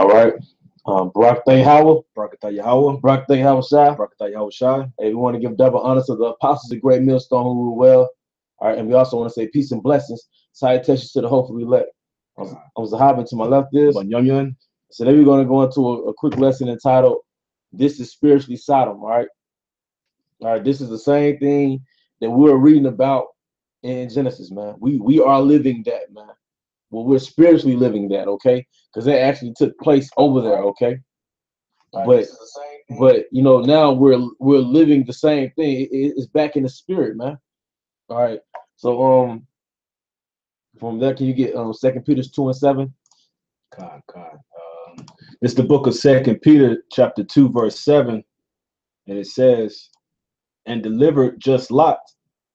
All right. Barak Thay Howell. Barakatah Yahweh. Barak Thay Howell Shah. Barakatah Yahweh Shai. Hey, we want to give double honor to the apostles of Great Millstone who rule well. All right. And we also want to say peace and blessings. Salutations to the hopefully elect. I was a hobbit to my left is. Banyonyon. So then we're going to go into a quick lesson entitled, This is Spiritually Sodom. All right. All right. This is the same thing that we were reading about in Genesis, man. We are living that, man. Well, we're spiritually living that, okay? Because that actually took place over there, okay? But you know, now we're living the same thing. It's back in the spirit, man. All right. So from there, can you get 2 Peter 2:7? God. It's the book of 2 Peter chapter 2 verse 7, and it says, "And delivered just Lot,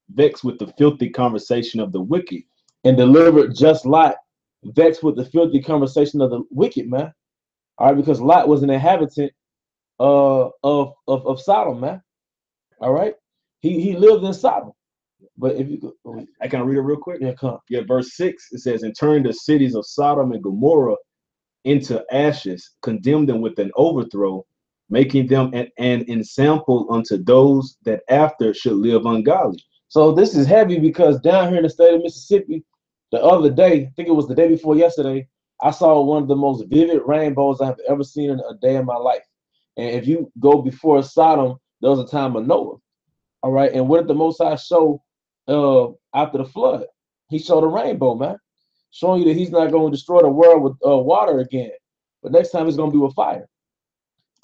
vexed with the filthy conversation of the wicked." And delivered just Lot, vexed with the filthy conversation of the wicked, man. All right, because Lot was an inhabitant of Sodom, man. All right, he lived in Sodom. But if you go, I can read it real quick. Yeah, come. Yeah, verse 6, it says, "And turned the cities of Sodom and Gomorrah into ashes, condemned them with an overthrow, making them an ensample unto those that after should live ungodly." So this is heavy because down here in the state of Mississippi, the other day, I think it was the day before yesterday, I saw one of the most vivid rainbows I've ever seen in a day in my life. And if you go before Sodom, there was a time of Noah. All right. And what did the Most High show after the flood? He showed a rainbow, man, showing you that he's not going to destroy the world with water again. But next time it's going to be with fire.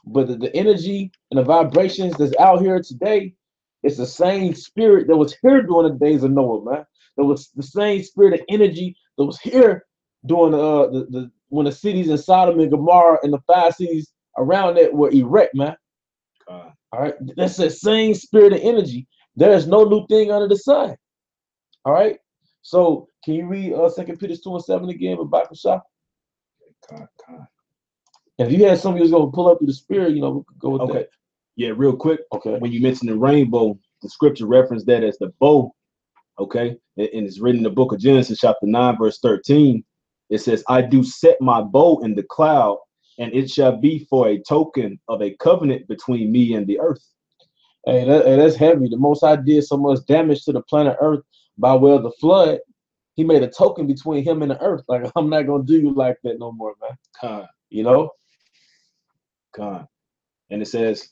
But the energy and the vibrations that's out here today, it's the same spirit that was here during the days of Noah, man. There was the same spirit and energy that was here during the when the cities in Sodom and Gomorrah and the 5 cities around it were erect, man. All right, that's the same spirit and energy. There is no new thing under the sun. All right. So can you read 2 Peter 2:7 again with Bible Shop? If you had something you was gonna pull up through the spirit, you know, we could go with that. Yeah, real quick. Okay. When you mentioned the rainbow, the scripture referenced that as the bow. Okay. And it's written in the book of Genesis, chapter 9, verse 13. It says, "I do set my bow in the cloud, and it shall be for a token of a covenant between me and the earth." Hey, that's heavy. The Most High did so much damage to the planet Earth by way of the flood. He made a token between him and the earth. Like, I'm not gonna do you like that no more, man. You know? God. And it says,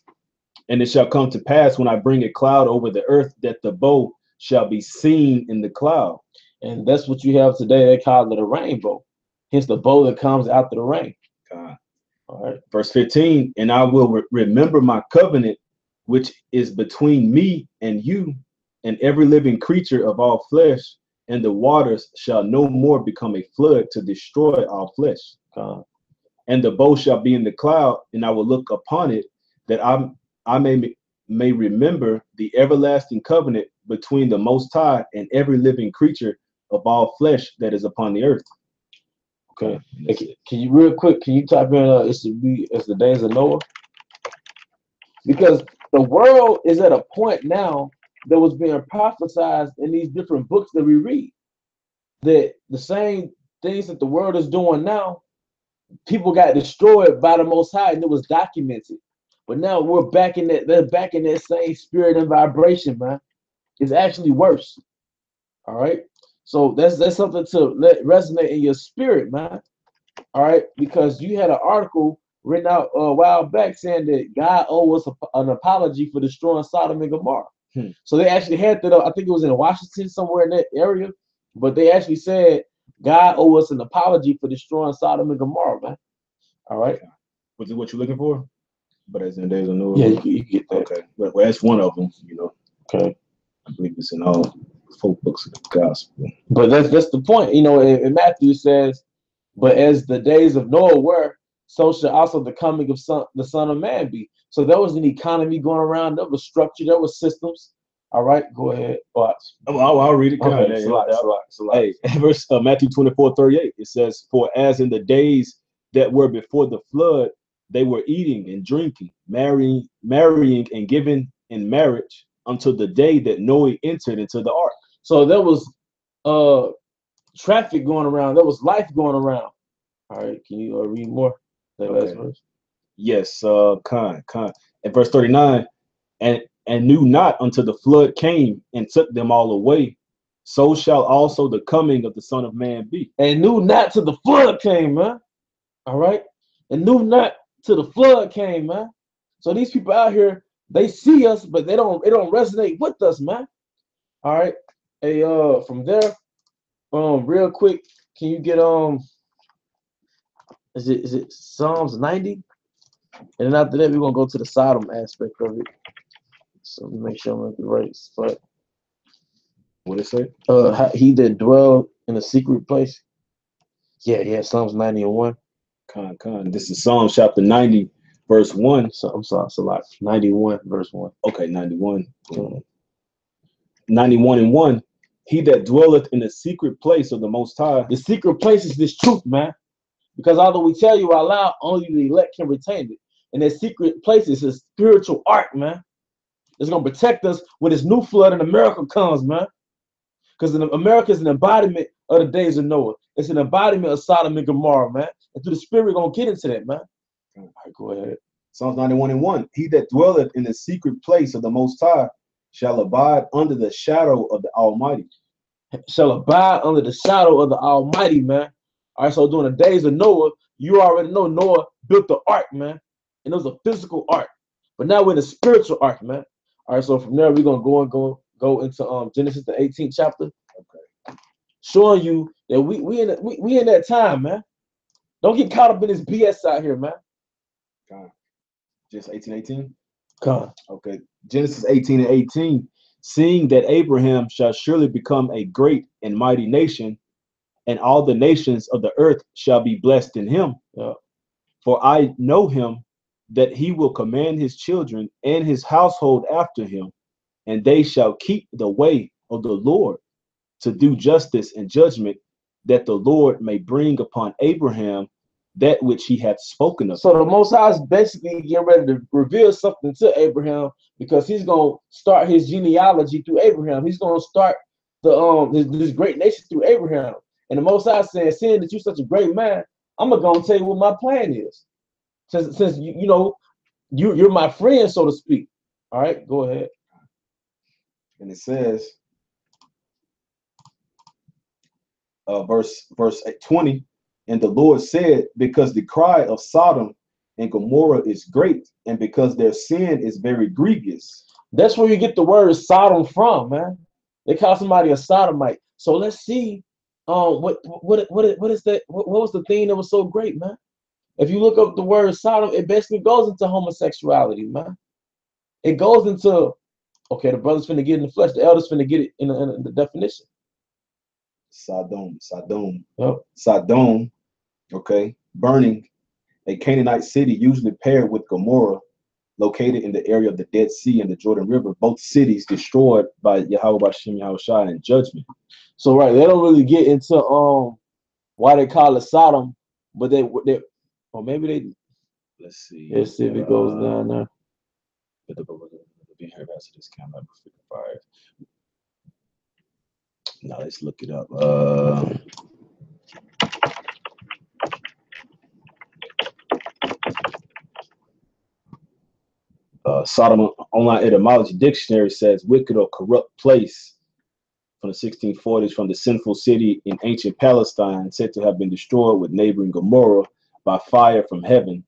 "And it shall come to pass when I bring a cloud over the earth that the bow shall be seen in the cloud." And that's what you have today. They call it a rainbow. Hence the bow that comes after the rain. God. All right. Verse 15, "And I will remember my covenant, which is between me and you and every living creature of all flesh, and the waters shall no more become a flood to destroy all flesh. And the bow shall be in the cloud, and I will look upon it, that I may remember the everlasting covenant between the Most High and every living creature of all flesh that is upon the earth." Okay. Can you real quick? Can you type in it's the days of Noah? Because the world is at a point now that was being prophesied in these different books that we read. That the same things that the world is doing now, people got destroyed by the Most High, and it was documented. But now we're back in that. They're back in that same spirit and vibration, man. It's actually worse. All right. So that's something to let resonate in your spirit, man. All right, because you had an article written out a while back saying that God owes us an apology for destroying Sodom and Gomorrah. So they actually had that. I think it was in Washington, somewhere in that area, but they actually said God owes us an apology for destroying Sodom and Gomorrah, man. All right. Was it what you're looking for? But as in days of Noah. Yeah, you get that. Okay. Well, that's one of them, you know. Okay. I believe it's in all 4 books of the gospel. But that's the point. You know, in Matthew says, "But as the days of Noah were, so shall also the coming of the Son of Man be." So there was an economy going around. There was structure. There was systems. All right, go ahead. Watch. I'll read it. Okay, it's a lot. Hey, verse Matthew 24:38. It says, "For as in the days that were before the flood, they were eating and drinking, marrying and giving in marriage until the day that Noah entered into the ark." So there was traffic going around. There was life going around. All right, can you read more? That last Okay. verse. Yes, Con. At verse 39, and knew not until the flood came and took them all away. So shall also the coming of the Son of Man be. And knew not till the flood came, man. All right. And knew not till the flood came, man. So these people out here, they see us, but it don't resonate with us, man. All right. Hey, from there, real quick, can you get is it Psalms 90? And then after that, we're gonna go to the Sodom aspect of it. So let me make sure I'm at the right spot. What it say? He that dwell in a secret place. Yeah, Psalms 90 and 1. Con. This is Psalm chapter 90, verse 1. So I'm sorry, it's a lot. 91, verse 1. Okay, 91. 91 and 1. He that dwelleth in the secret place of the Most High. The secret place is this truth, man. Because although we tell you out loud, only the elect can retain it. And that secret place is a spiritual ark, man. It's gonna protect us when this new flood in America comes, man. Because America is an embodiment of the days of Noah. It's an embodiment of Sodom and Gomorrah, man. And through the Spirit, we're gonna get into that, man. All right, go ahead. Psalms 91 and 1. He that dwelleth in the secret place of the Most High shall abide under the shadow of the Almighty. Shall abide under the shadow of the Almighty, man. All right, so during the days of Noah, you already know Noah built the ark, man. And it was a physical ark. But now we're in a spiritual ark, man. All right, so from there, we're gonna go into Genesis the 18th chapter. Okay. Showing you that we in that time, man. Don't get caught up in this BS out here, man. God. Just 18:18? God. Okay. Genesis 18 and 18. Seeing that Abraham shall surely become a great and mighty nation, and all the nations of the earth shall be blessed in him. Yeah. For I know him that he will command his children and his household after him, and they shall keep the way of the Lord to do justice and judgment, that the Lord may bring upon Abraham that which he hath spoken of. So the Most High is basically getting ready to reveal something to Abraham, because he's gonna start his genealogy through Abraham. He's gonna start this great nation through Abraham. And the Most High said, seeing that you're such a great man, I'm gonna tell you what my plan is. Since you know you're my friend, so to speak. All right, go ahead. And it says, verse 20, and the Lord said, because the cry of Sodom and Gomorrah is great, and because their sin is very grievous. That's where you get the word Sodom from, man. They call somebody a sodomite. So let's see, what is that? What was the thing that was so great, man? If you look up the word Sodom, it basically goes into homosexuality, man. It goes into, okay, the brother's finna get in the flesh, the elder's finna get it in the definition. Sodom. Yep. Sodom, okay, burning, a Canaanite city usually paired with Gomorrah, located in the area of the Dead Sea and the Jordan River, both cities destroyed by Yahweh Hashem Yahushua in judgment. So right, they don't really get into why they call it Sodom, but they or maybe they, let's see if it goes down there. Now let's look it up. Sodom Online Etymology Dictionary says wicked or corrupt place from the 1640s, from the sinful city in ancient Palestine, said to have been destroyed with neighboring Gomorrah by fire from heaven.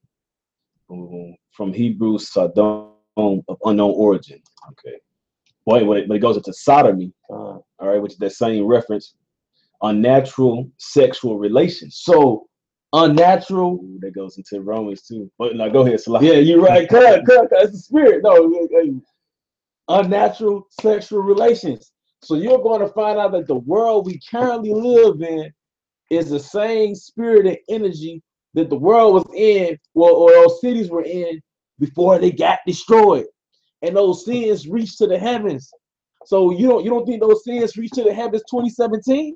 From Hebrew Sodom, of unknown origin. Okay. Boy, when it goes into sodomy, all right, which is that same reference, unnatural sexual relations. So unnatural. Ooh, that goes into Romans too. But now go ahead, Salah. Yeah, you're right. Cut. It's the spirit. No, unnatural sexual relations. So you're going to find out that the world we currently live in is the same spirit and energy that the world was in, or those cities were in before they got destroyed, and those sins reached to the heavens. So you don't think those sins reached to the heavens 2017?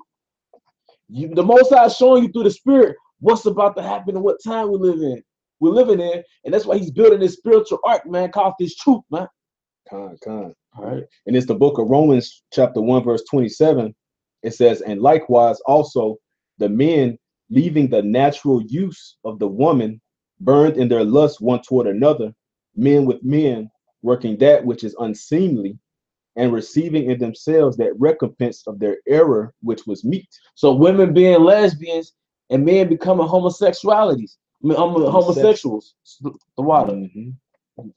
The Most High is showing you through the Spirit what's about to happen and what time we're living in, and that's why He's building this spiritual ark, man, called this truth, man. Con. All right. And it's the book of Romans, chapter 1, verse 27. It says, and likewise also the men, leaving the natural use of the woman, burned in their lust one toward another, men with men, working that which is unseemly, and receiving in themselves that recompense of their error which was meet. So women being lesbians and men becoming homosexualities. I mean, homosexuals. The water. Mm-hmm.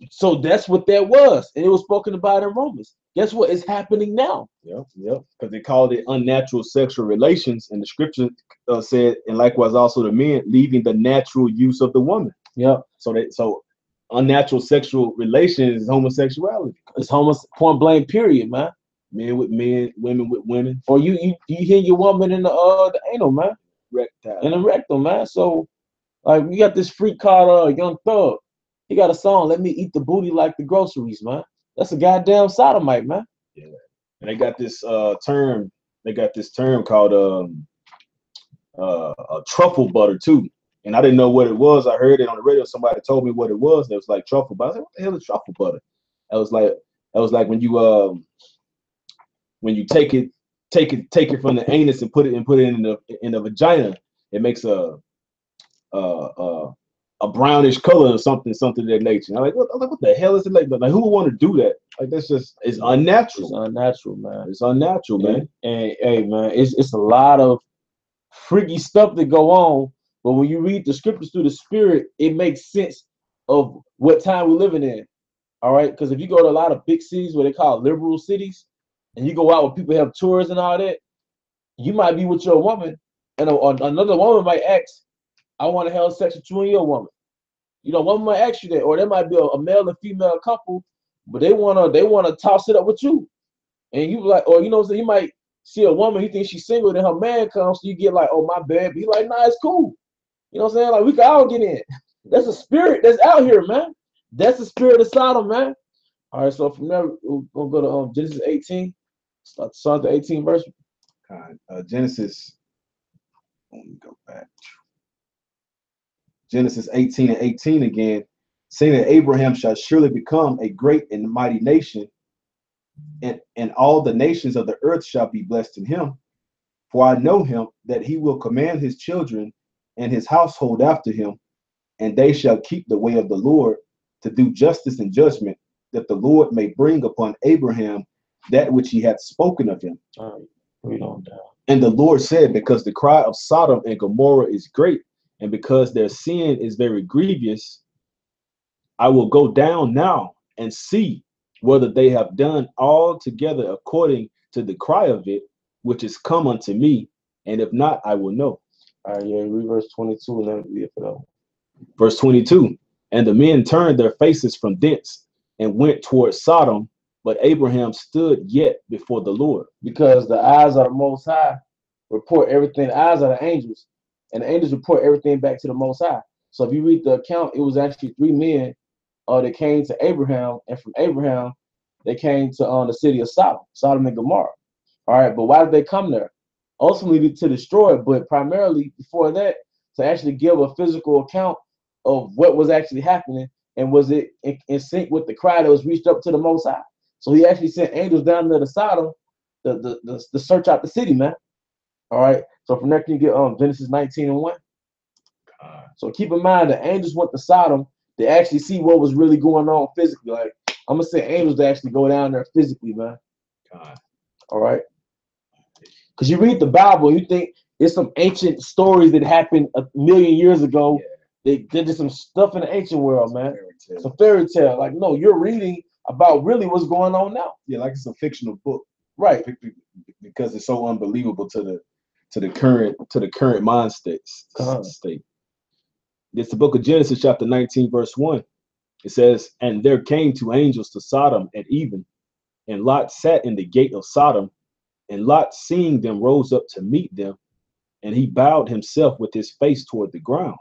So that's what that was, and it was spoken about in Romans. Guess what is happening now? Yep, yep. Because they called it unnatural sexual relations, and the scripture said, and likewise also the men leaving the natural use of the woman. Yep. So unnatural sexual relations is homosexuality. It's point blank period, man. Men with men, women with women. Or you hit your woman in the anal, man. Rectile. In the rectum, man. So like we got this freak called Young Thug. He got a song, "Let Me Eat the Booty Like the Groceries," man. That's a goddamn sodomite, man. Yeah. And they got this term. They got this term called a truffle butter too. And I didn't know what it was. I heard it on the radio. Somebody told me what it was. It was like truffle butter. I was like, what the hell is truffle butter? That was like when you take it from the anus and put it in the vagina. It makes a brownish color or something of that nature. I'm like, what the hell is it like? Like, who would want to do that? Like, that's just, it's unnatural. It's unnatural, man. It's unnatural, man. And hey, man, it's a lot of freaky stuff that go on. But when you read the scriptures through the spirit, it makes sense of what time we're living in. All right, because if you go to a lot of big cities where they call liberal cities, and you go out where people have tours and all that, you might be with your woman, and another woman might ask, "I want to have sex with you and your woman." You know, one might ask you that, or there might be a male and female couple, but they wanna toss it up with you, and you like, or you know, so you might see a woman, you think she's single, then her man comes, so you get like, "Oh, my bad," but he like, "Nah, it's cool." You know what I'm saying? Like, we can all get in. That's a spirit that's out here, man. That's the spirit of Sodom, man. All right, so from there we're gonna go to Genesis 18. Start the 18th verse. Genesis. Let me go back. Genesis 18 and 18 again, saying that Abraham shall surely become a great and mighty nation, and all the nations of the earth shall be blessed in him. For I know him that he will command his children and his household after him, and they shall keep the way of the Lord to do justice and judgment, that the Lord may bring upon Abraham that which he hath spoken of him. All right, read on down. And the Lord said, because the cry of Sodom and Gomorrah is great, and because their sin is very grievous, I will go down now and see whether they have done altogether according to the cry of it, which is come unto me, and if not, I will know. All right, yeah, read verse 22 and then read it for that one. Verse 22, and the men turned their faces from thence and went towards Sodom, but Abraham stood yet before the Lord. Because the eyes of the Most High report everything, the eyes of the angels, and the angels report everything back to the Most High. So if you read the account, it was actually 3 men that came to Abraham, and from Abraham, they came to the city of Sodom and Gomorrah. All right, but why did they come there? Ultimately to destroy it, but primarily before that, to actually give a physical account of what was actually happening, and was it in sync with the cry that was reached up to the Most High. So he actually sent angels down there to Sodom to search out the city, man. All right, so from there, can you get Genesis 19 and 1? So keep in mind, the angels went to Sodom to actually see what was really going on physically. Like, I'm gonna say angels to actually go down there physically, man. All right, because you read the Bible, you think it's some ancient stories that happened a million years ago. Yeah. They did some stuff in the ancient world, man. It's a fairy tale. Like, no, you're reading about really what's going on now. Yeah, like it's a fictional book, right? Because it's so unbelievable to the current mind state. It's the book of Genesis, chapter 19, verse 1. It says, and there came 2 angels to Sodom at even, and Lot sat in the gate of Sodom, and Lot, seeing them, rose up to meet them, and he bowed himself with his face toward the ground.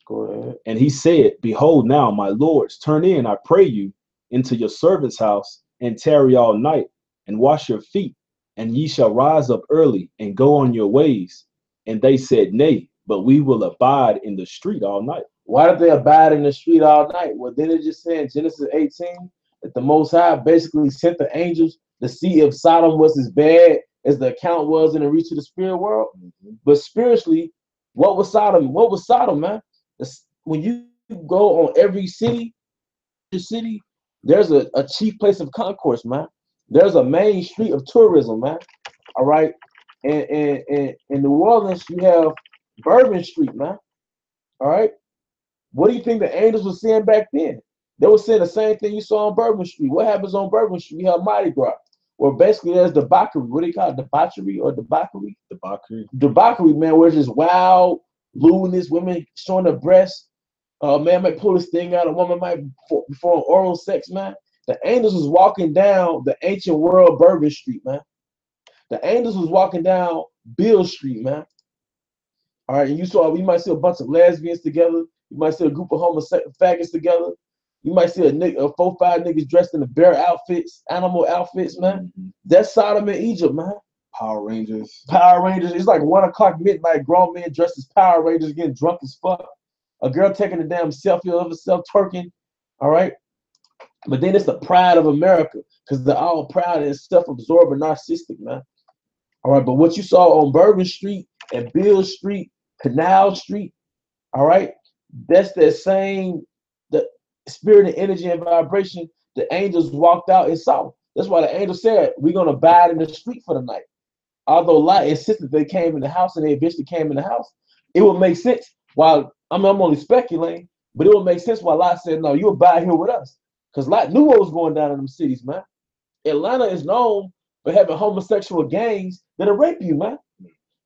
Go ahead. And he said, behold, now, my lords, turn in, I pray you, into your servant's house, and tarry all night, and wash your feet, and ye shall rise up early, and go on your ways. And they said, nay, but we will abide in the street all night. Why did they abide in the street all night? Well, then it just said in Genesis 18 that the Most High basically sent the angels to see if Sodom was as bad as the account was in the reach of the spirit world. Mm-hmm. But spiritually, what was Sodom? What was Sodom, man? When you go on every city, there's a chief place of concourse, man. There's a main street of tourism, man. All right. And in New Orleans, you have Bourbon Street, man. All right. What do you think the angels were seeing back then? They were saying the same thing you saw on Bourbon Street. What happens on Bourbon Street? You have Mardi Gras. Well, basically, there's debauchery. What do you call it? Debauchery or debauchery? Debauchery, man, where it's just wild, lewdness, women showing their breasts. A man might pull this thing out. A woman might perform oral sex, man. The angels was walking down the ancient world Bourbon Street, man. The angels was walking down Bill Street, man. All right, and you might see a bunch of lesbians together. You might see a group of faggots together. You might see a 4-5 niggas dressed in the bear outfits, animal outfits, man. Mm-hmm. That's Sodom and Egypt, man. Power Rangers. It's like 1 o'clock midnight. Grown men dressed as Power Rangers getting drunk as fuck. A girl taking a damn selfie of herself twerking. All right. But then it's the pride of America because they're all proud and self-absorbed and narcissistic, man. All right. But what you saw on Bourbon Street and Bill Street, Canal Street, all right, that's that same the spirit and energy and vibration the angels walked out and saw. That's why the angel said, we're going to abide in the street for the night. Although Lot insisted they came in the house and they eventually came in the house, it would make sense. While I'm only speculating, but it would make sense why Lot said, no, you abide here with us. Because Lot knew what was going down in them cities, man. Atlanta is known for having homosexual gangs that'll rape you, man.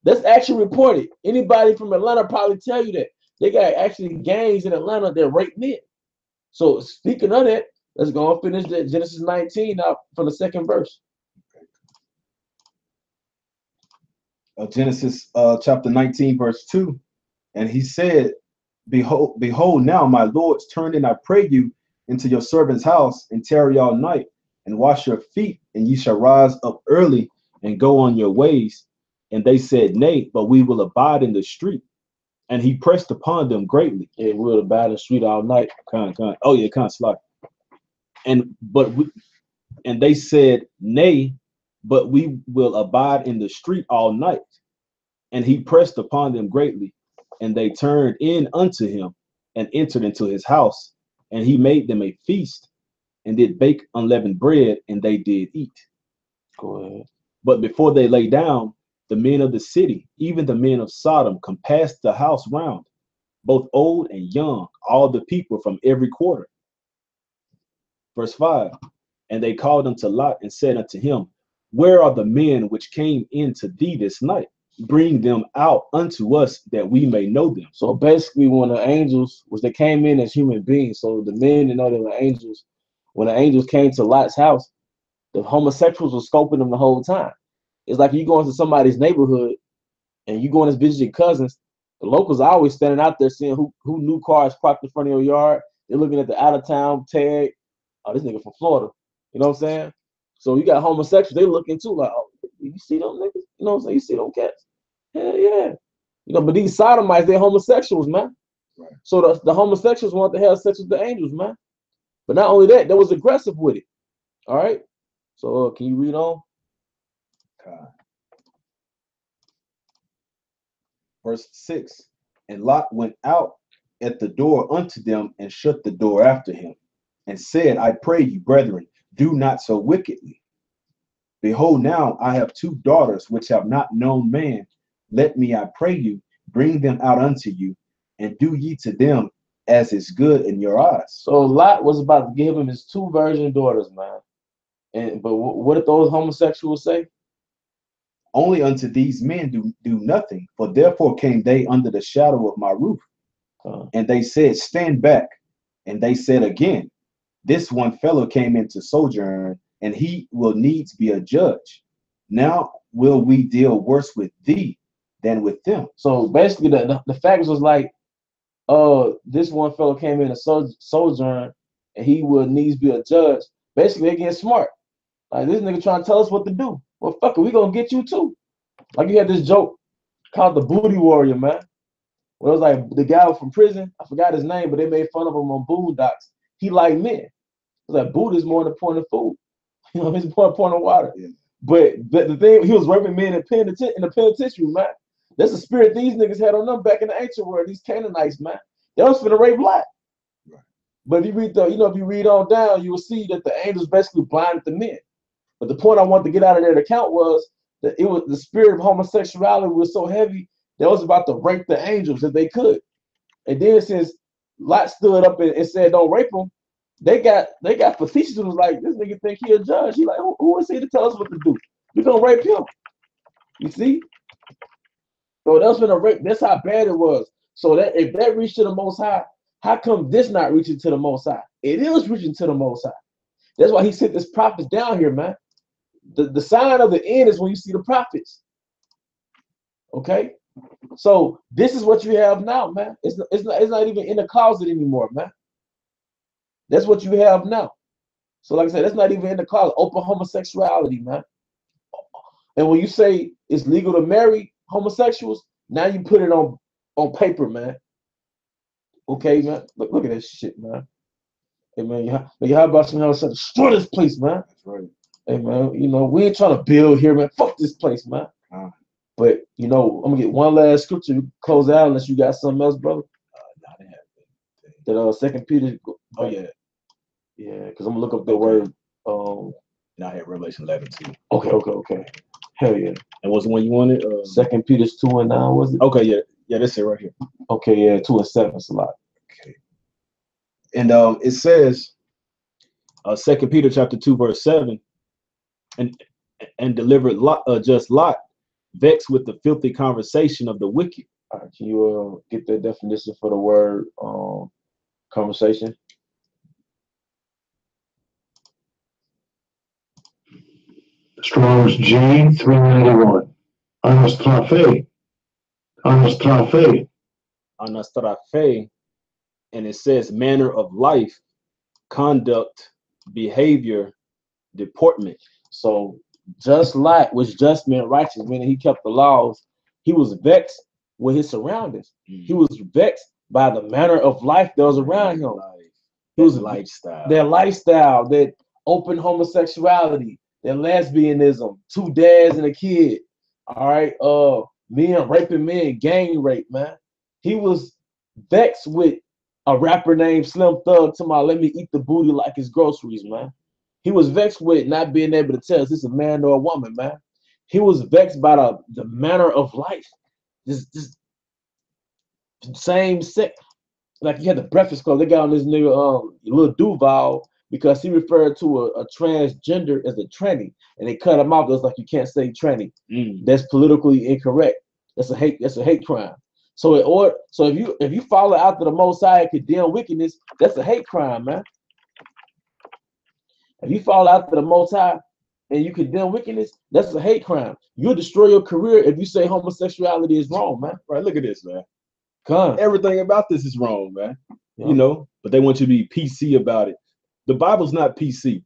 That's actually reported. Anybody from Atlanta probably tell you that. They got actually gangs in Atlanta that rape men. So speaking of that, let's go and finish that Genesis 19 out from the 2nd verse. Genesis chapter 19, verse 2. And he said, Behold, now my lords, turn in, I pray you, into your servant's house, and tarry all night, and wash your feet, and ye shall rise up early and go on your ways. And they said, Nay, but we will abide in the street. And he pressed upon them greatly. Yeah, we'll abide in the street all night. Oh yeah, slide. And they said, Nay, but we will abide in the street all night. And he pressed upon them greatly. And they turned in unto him and entered into his house. And he made them a feast and did bake unleavened bread, and they did eat. Go ahead. But before they lay down, the men of the city, even the men of Sodom, compassed the house round, both old and young, all the people from every quarter. Verse 5, and they called unto Lot and said unto him, Where are the men which came into thee this night? Bring them out unto us that we may know them. So basically, when the angels, they came in as human beings, so the men didn't know they were angels. When the angels came to Lot's house, the homosexuals were scoping them the whole time. It's like you go into somebody's neighborhood and you go and visit your cousins. The locals are always standing out there seeing who new cars parked in front of your yard. They're looking at the out of town tag. Oh, this nigga from Florida. You know what I'm saying? So you got homosexuals. They looking too like, oh, you see them niggas? You know what I'm saying? You see them cats? Hell yeah. You know, but these sodomites, they're homosexuals, man. Right. So the homosexuals want to have sex with the angels, man. But not only that, they was aggressive with it. All right. So can you read on? Verse 6, and Lot went out at the door unto them and shut the door after him and said, I pray you, brethren, do not so wickedly. Behold, now I have 2 daughters which have not known man. Let me, I pray you, bring them out unto you, and do ye to them as is good in your eyes. So Lot was about to give him his 2 virgin daughters, man. But what did those homosexuals say? Only unto these men do nothing, for therefore came they under the shadow of my roof. And they said, Stand back. And they said again, This one fellow came into sojourn, and he will needs be a judge. Now will we deal worse with thee than with them. So basically, the facts was like, this one fellow came in a sojourn, and he will needs be a judge. Basically, they getting smart. Like, this nigga trying to tell us what to do. Well, fuck it, we gonna get you too. Like, you had this joke called the Booty Warrior, man. Well, it was like the guy from prison. I forgot his name, but they made fun of him on Boondocks. He liked men. It was like, booty is more important than food. You know, it's more important than water. Yeah. But the thing, he was raping men in the penitentiary, man. That's the spirit these niggas had on them back in the ancient world. These Canaanites, man. They was finna rape Lot. But if you read if you read on down, you will see that the angels basically blinded the men. But the point I wanted to get out of that account was that it was the spirit of homosexuality was so heavy that it was about to rape the angels if they could. And then since Lot stood up and said, "Don't rape them," they got facetious and was like, "This nigga think he a judge. He like, who is he to tell us what to do? We gonna rape him." You see? So that's been a rape. That's how bad it was. So that if that reached to the Most High, how come this not reaching to the Most High? It is reaching to the Most High. That's why he sent this prophets down here, man. The sign of the end is when you see the prophets. Okay? So this is what you have now, man. It's not even in the closet anymore, man. That's what you have now. So like I said, that's not even in the closet. Open homosexuality, man. And when you say it's legal to marry homosexuals, now you put it on paper, man. Okay, man. Look at that shit, man. Hey, man, how about some hell destroy this place, man? That's right. Hey, man, we ain't trying to build here, man. Fuck this place, man. But, I'm going to get one last scripture to close out unless you got something else, brother. That 2 Peter. Oh, yeah. Yeah, because I'm going to look up the word. Now I had Revelation 11 too. Okay. Hell yeah. And what's the one you wanted? 2 Peter 2:9, was it? Okay, yeah. Yeah, that's it right here. Okay, yeah, 2:7. It's a lot. Okay. And it says, 2 Peter chapter 2, verse 7, and delivered just Lot, vexed with the filthy conversation of the wicked. All right, can you get that definition for the word conversation? Strong's G 391. Anastrafe. Anastrafe. And it says manner of life, conduct, behavior, deportment. So just Lot, which just meant righteous, meaning he kept the laws, he was vexed with his surroundings. He was vexed by the manner of life that was around him. He was their lifestyle, that open homosexuality, their lesbianism, 2 dads and a kid. All right, men raping men, gang rape, man. He was vexed with a rapper named Slim Thug to let me eat the booty like it's groceries, man. He was vexed with not being able to tell if this is a man or a woman, man. He was vexed by the manner of life. This same sex. Like you had the Breakfast Club, they got on this nigga Lil Duval because he referred to a transgender as a tranny, and they cut him off. It was like you can't say tranny. That's politically incorrect. That's a hate crime. So if you follow after the Most High and condemn wickedness, that's a hate crime, man. If you follow after the Most High and you condemn wickedness, that's a hate crime. You'll destroy your career if you say homosexuality is wrong, man. Right, look at this, man. Everything about this is wrong, man. Yeah. But they want you to be PC about it. The Bible's not PC.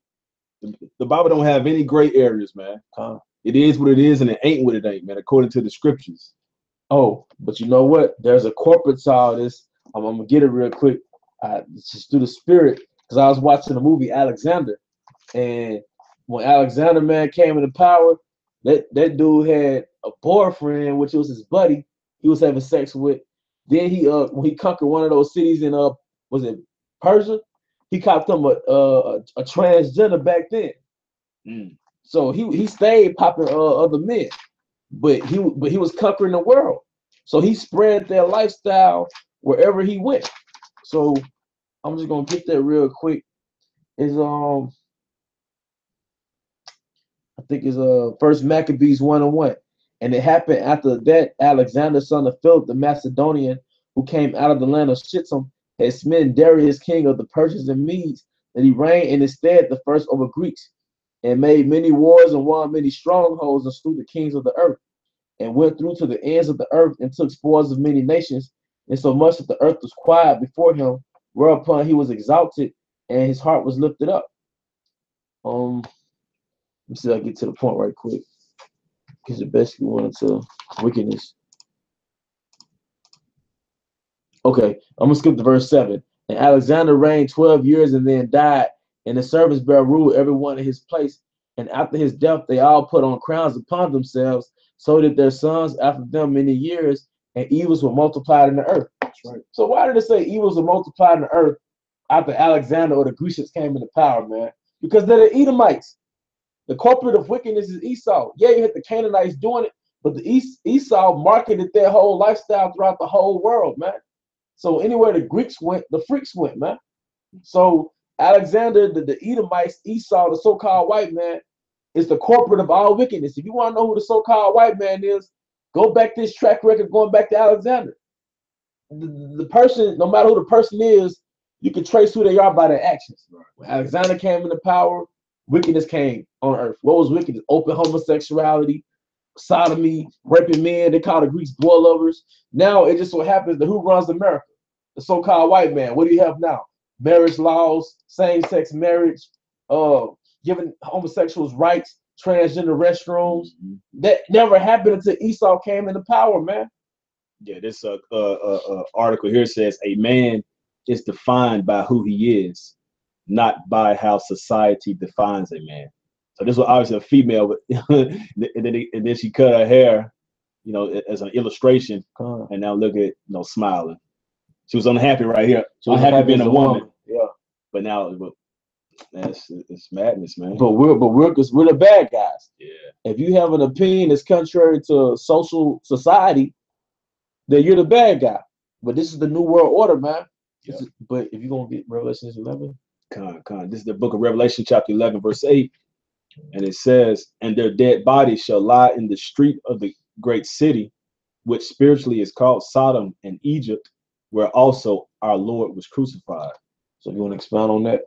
The Bible don't have any gray areas, man. It is what it is, and it ain't what it ain't, man, according to the scriptures. Oh, but you know what? There's a corporate side of this. I'm gonna get it real quick. Just through the spirit, because I was watching the movie Alexander, and when Alexander, man, came into power, that dude had a boyfriend, which was his buddy. He was having sex with. Then he when he conquered one of those cities in was it Persia? He copped him a transgender back then. So he stayed popping other men, but he was conquering the world. So he spread their lifestyle wherever he went. So I'm just gonna get that real quick. Is I think it's First Maccabees 1:1. And it happened after that Alexander, son of Philip the Macedonian, who came out of the land of Shittim, had smitten Darius, king of the Persians and Medes, that he reigned in his stead the first over Greeks, and made many wars and won many strongholds and slew the kings of the earth, and went through to the ends of the earth and took spoils of many nations, insomuch that the earth was quiet before him, whereupon he was exalted and his heart was lifted up. Let me see if I get to the point right quick. Because it basically went into wickedness. Okay, I'm gonna skip to verse 7. And Alexander reigned 12 years and then died, and the servants bare rule everyone in his place. And after his death, they all put on crowns upon themselves, so that their sons after them many years, and evils were multiplied in the earth. That's right. So why did it say evils were multiplied in the earth after Alexander or the Grecians came into power, man, because they're the Edomites. The culprit of wickedness is Esau. Yeah, you had the Canaanites doing it, but the Esau marketed their whole lifestyle throughout the whole world, man. So anywhere the Greeks went, the freaks went, man. So Alexander, the Edomites, Esau, the so-called white man, is the corporate of all wickedness. If you want to know who the so-called white man is, go back this track record going back to Alexander. The person, no matter who the person is, you can trace who they are by their actions. When Alexander came into power, wickedness came on earth. What was wickedness? Open homosexuality, sodomy, raping men. They call the Greeks boy lovers. Now it just so happens that who runs America? The so-called white man. What do you have now? Marriage laws, same-sex marriage, giving homosexuals rights, transgender restrooms. That never happened until Esau came into power, man. Yeah, this article here says a man is defined by who he is, not by how society defines a man. So this was obviously a female, but and then she cut her hair, you know, as an illustration, and now look at smiling. She was unhappy right here. She was unhappy being a woman. Yeah. But now, it's madness, man. But we're the bad guys. Yeah. If you have an opinion that's contrary to social society, then you're the bad guy. But this is the new world order, man. Yeah. But if you're gonna get Revelation 11, this is the book of Revelation, chapter 11, verse 8, and it says, "And their dead bodies shall lie in the street of the great city, which spiritually is called Sodom and Egypt, where also our Lord was crucified." So you want to expound on that?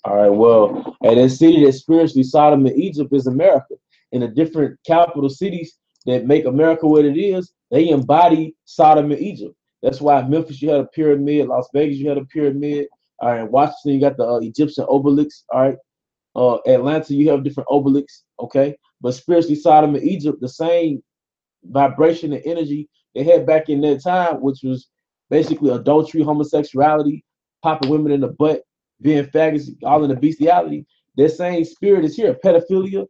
All right. Well, and that city that spiritually Sodom and Egypt is America. In the different capital cities that make America what it is, they embody Sodom and Egypt. That's why in Memphis you had a pyramid, Las Vegas you had a pyramid. All right, in Washington you got the Egyptian obelisk. All right, Atlanta you have different obelisks. Okay, but spiritually Sodom and Egypt, the same vibration and energy they had back in that time, which was basically adultery, homosexuality, popping women in the butt, being faggots, all in the bestiality. That same spirit is here. Pedophilia,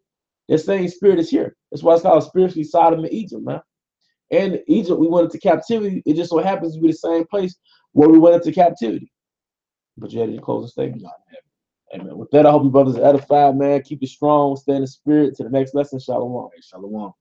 that same spirit is here. That's why it's called spiritually Sodom and Egypt, man. And Egypt, we went into captivity. It just so happens to be the same place where we went into captivity. But you had your closing statement. Amen. With that, I hope you brothers are edified, man. Keep it strong, stay in the spirit. To the next lesson, shalom. Shalom.